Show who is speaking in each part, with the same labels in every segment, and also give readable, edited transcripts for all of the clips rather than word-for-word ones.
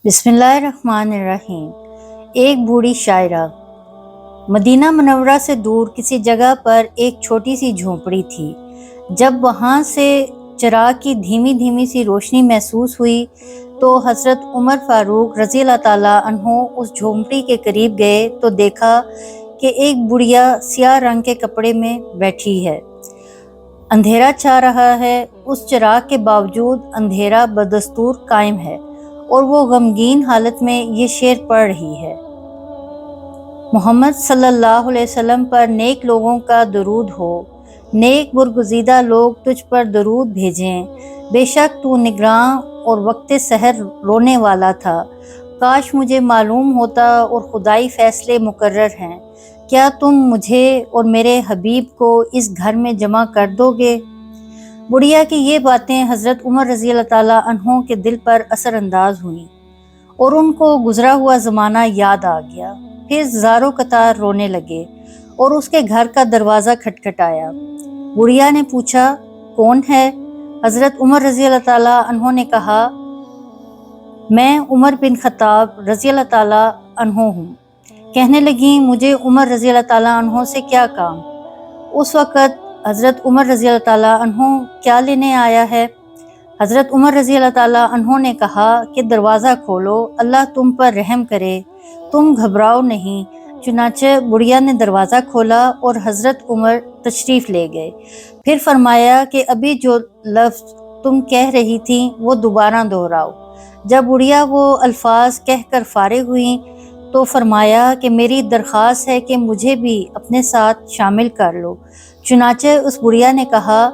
Speaker 1: बिस्मिल्लाहिर्रहमानिर्रहीम। एक बूढ़ी शायरा। मदीना मनव्वरा से दूर किसी जगह पर एक छोटी सी झोंपड़ी थी। जब वहाँ से चिराग की धीमी धीमी सी रोशनी महसूस हुई तो हज़रत उमर फारूक रज़ी अल्लाह ताला अन्हो उस झोंपड़ी के करीब गए तो देखा कि एक बुढ़िया सियाह रंग के कपड़े में बैठी है। अंधेरा छा रहा है, उस चिराग के बावजूद अंधेरा बदस्तूर कायम है और वो गमगीन हालत में ये शेर पढ़ रही है। मोहम्मद सल्लल्लाहु अलैहि वसल्लम पर नेक लोगों का दरूद हो, नेक बुरगुज़ीदा लोग तुझ पर दरूद भेजें। बेशक तू निगरां और वक्ते सहर रोने वाला था। काश मुझे मालूम होता और खुदाई फैसले मुकर्रर हैं। क्या तुम मुझे और मेरे हबीब को इस घर में जमा कर दोगे? बुढ़िया की ये बातें हज़रत उमर रज़ी अल्लाह ताला अन्हों के दिल पर असरअंदाज हुईं और उनको गुज़रा हुआ ज़माना याद आ गया। फिर ज़ारो कतार रोने लगे और उसके घर का दरवाज़ा खटखटाया। बुढ़िया ने पूछा, कौन है? हज़रत उमर रज़ी अल्लाह ताला अन्हों ने कहा, मैं उमर बिन खत्ताब रज़ी अल्लाह ताला अन्हों हूँ। कहने लगी, मुझे उमर रज़ी अल्लाह ताला अन्हों से क्या काम? उस वक़्त हज़रत उमर रज़ी अल्लाह ताला अन्हों क्या लेने आया है? हज़रत उमर रज़ी अल्लाह ताला अन्हों ने कहा कि दरवाज़ा खोलो, अल्लाह तुम पर रहम करे, तुम घबराओ नहीं। चुनाचे बुढ़िया ने दरवाज़ा खोला और हज़रत उमर तशरीफ़ ले गए। फिर फरमाया कि अभी जो लफ्ज़ तुम कह रही थी वो दोबारा दोहराओ। जब बुढ़िया वो अल्फाज कहकर फारिग हुई तो फरमाया कि मेरी दरख्वास्त है कि मुझे भी अपने साथ शामिल कर लो। चुनाचे उस बुढ़िया ने कहा,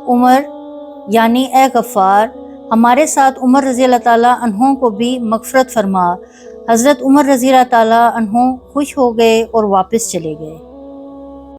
Speaker 1: उमर यानी ए गफ़ार, हमारे साथ उमर रज़ी अल्लाह ताला अन्हों को भी मग़फ़िरत फरमा। हज़रत उमर रज़ी अल्लाह ताला अन्हों खुश हो गए और वापस चले गए।